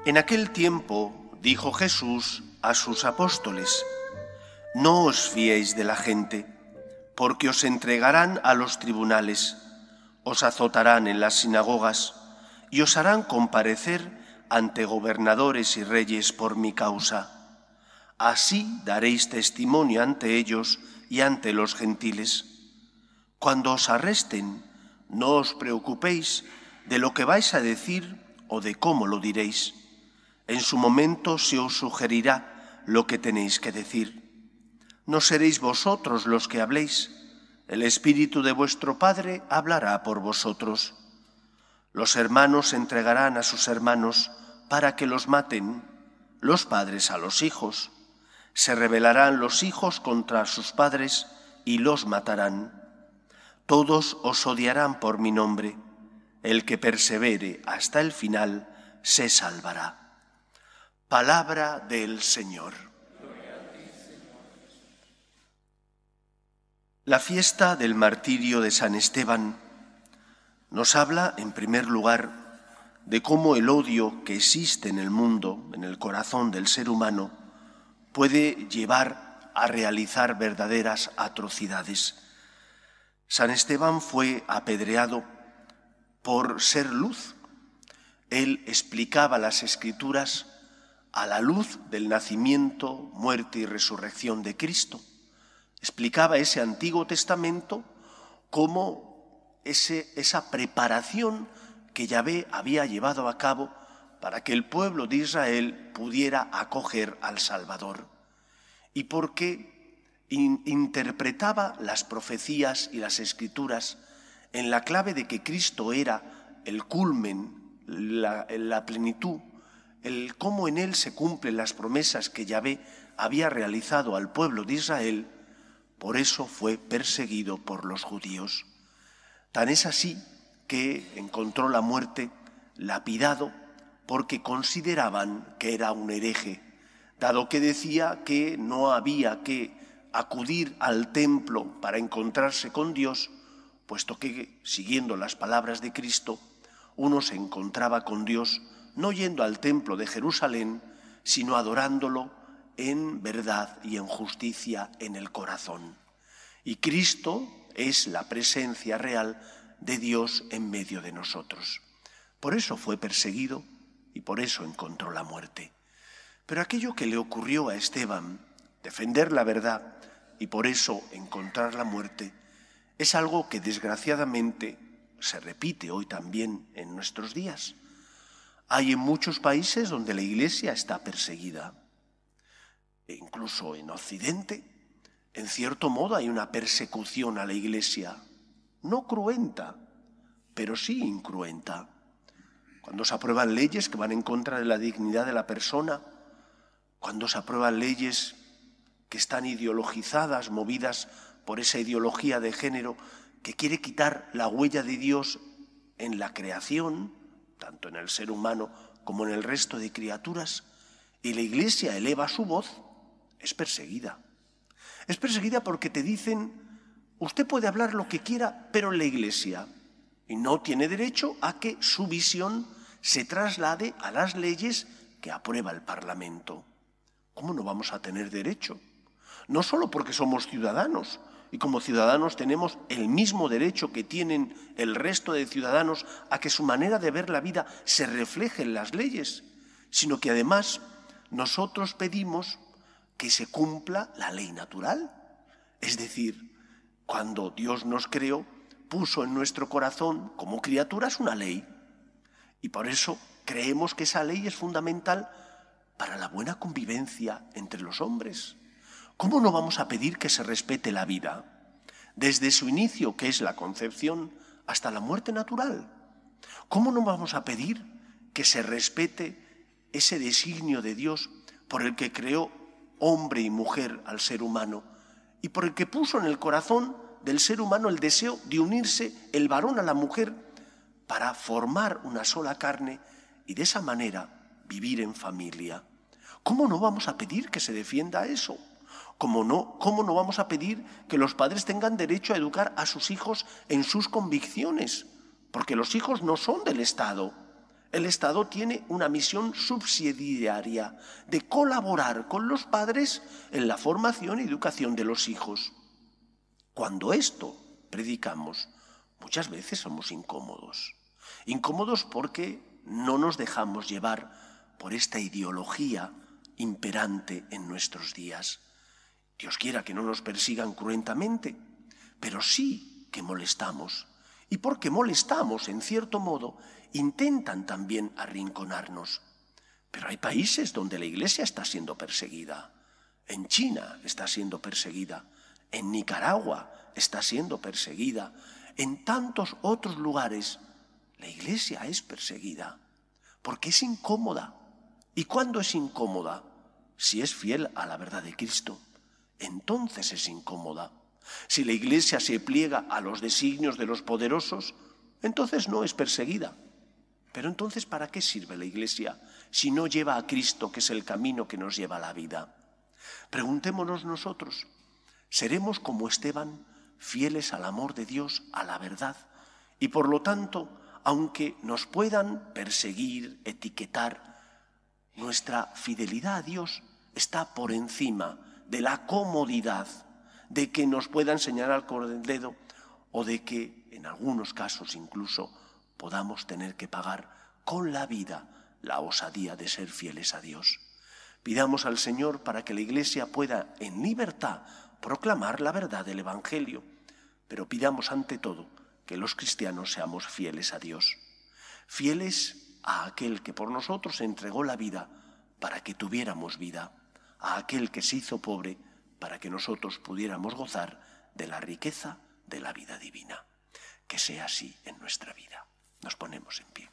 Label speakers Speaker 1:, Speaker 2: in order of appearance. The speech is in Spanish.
Speaker 1: En aquel tiempo dijo Jesús a sus apóstoles: No os fiéis de la gente, porque os entregarán a los tribunales, os azotarán en las sinagogas y os harán comparecer ante gobernadores y reyes por mi causa. Así daréis testimonio ante ellos y ante los gentiles. Cuando os arresten, no os preocupéis de lo que vais a decir o de cómo lo diréis. En su momento se os sugerirá lo que tenéis que decir. No seréis vosotros los que habléis, el Espíritu de vuestro Padre hablará por vosotros. Los hermanos entregarán a sus hermanos para que los maten, los padres a los hijos. Se rebelarán los hijos contra sus padres y los matarán. Todos os odiarán por mi nombre. El que persevere hasta el final se salvará. Palabra del Señor. La fiesta del martirio de San Esteban nos habla, en primer lugar, de cómo el odio que existe en el mundo, en el corazón del ser humano, puede llevar a realizar verdaderas atrocidades. San Esteban fue apedreado por ser luz. Él explicaba las Escrituras a la luz del nacimiento, muerte y resurrección de Cristo. Explicaba ese Antiguo Testamento como esa preparación que Yahvé había llevado a cabo para que el pueblo de Israel pudiera acoger al Salvador. Y porque interpretaba las profecías y las Escrituras en la clave de que Cristo era el culmen, la plenitud, el cómo en él se cumplen las promesas que Yahvé había realizado al pueblo de Israel. Por eso fue perseguido por los judíos. Tan es así que encontró la muerte lapidado porque consideraban que era un hereje, dado que decía que no había que acudir al templo para encontrarse con Dios, puesto que, siguiendo las palabras de Cristo, uno se encontraba con Dios no yendo al templo de Jerusalén, sino adorándolo en verdad y en justicia en el corazón. Y Cristo es la presencia real de Dios en medio de nosotros. Por eso fue perseguido y por eso encontró la muerte. Pero aquello que le ocurrió a Esteban, defender la verdad y por eso encontrar la muerte, es algo que desgraciadamente se repite hoy también en nuestros días. Hay en muchos países donde la Iglesia está perseguida. E incluso en Occidente, en cierto modo hay una persecución a la Iglesia, no cruenta, pero sí incruenta. Cuando se aprueban leyes que van en contra de la dignidad de la persona, cuando se aprueban leyes que están ideologizadas, movidas por esa ideología de género que quiere quitar la huella de Dios en la creación, tanto en el ser humano como en el resto de criaturas, y la Iglesia eleva su voz, es perseguida. Es perseguida porque te dicen, usted puede hablar lo que quiera, pero en la Iglesia, y no tiene derecho a que su visión se traslade a las leyes que aprueba el Parlamento. ¿Cómo no vamos a tener derecho? No solo porque somos ciudadanos, y como ciudadanos tenemos el mismo derecho que tienen el resto de ciudadanos a que su manera de ver la vida se refleje en las leyes, sino que además nosotros pedimos que se cumpla la ley natural. Es decir, cuando Dios nos creó, puso en nuestro corazón como criaturas una ley. Y por eso creemos que esa ley es fundamental para la buena convivencia entre los hombres. ¿Cómo no vamos a pedir que se respete la vida? Desde su inicio, que es la concepción, hasta la muerte natural. ¿Cómo no vamos a pedir que se respete ese designio de Dios por el que creó hombre y mujer al ser humano y por el que puso en el corazón del ser humano el deseo de unirse el varón a la mujer para formar una sola carne y de esa manera vivir en familia? ¿Cómo no vamos a pedir que se defienda eso? ¿Cómo no vamos a pedir que los padres tengan derecho a educar a sus hijos en sus convicciones? Porque los hijos no son del Estado. El Estado tiene una misión subsidiaria de colaborar con los padres en la formación y educación de los hijos. Cuando esto predicamos, muchas veces somos incómodos. Incómodos porque no nos dejamos llevar por esta ideología imperante en nuestros días. Dios quiera que no nos persigan cruentamente, pero sí que molestamos. Y porque molestamos, en cierto modo, intentan también arrinconarnos. Pero hay países donde la Iglesia está siendo perseguida. En China está siendo perseguida. En Nicaragua está siendo perseguida. En tantos otros lugares la Iglesia es perseguida porque es incómoda. ¿Y cuándo es incómoda? Si es fiel a la verdad de Cristo, entonces es incómoda. Si la Iglesia se pliega a los designios de los poderosos, entonces no es perseguida. Pero entonces, ¿para qué sirve la Iglesia si no lleva a Cristo, que es el camino que nos lleva a la vida? Preguntémonos nosotros, ¿seremos como Esteban, fieles al amor de Dios, a la verdad? Y por lo tanto, aunque nos puedan perseguir, etiquetar, nuestra fidelidad a Dios está por encima de la comodidad de que nos puedan señalar con el dedo o de que, en algunos casos incluso, podamos tener que pagar con la vida la osadía de ser fieles a Dios. Pidamos al Señor para que la Iglesia pueda en libertad proclamar la verdad del Evangelio, pero pidamos ante todo que los cristianos seamos fieles a Dios, fieles a aquel que por nosotros entregó la vida para que tuviéramos vida, a aquel que se hizo pobre para que nosotros pudiéramos gozar de la riqueza de la vida divina. Que sea así en nuestra vida. Nos ponemos en pie.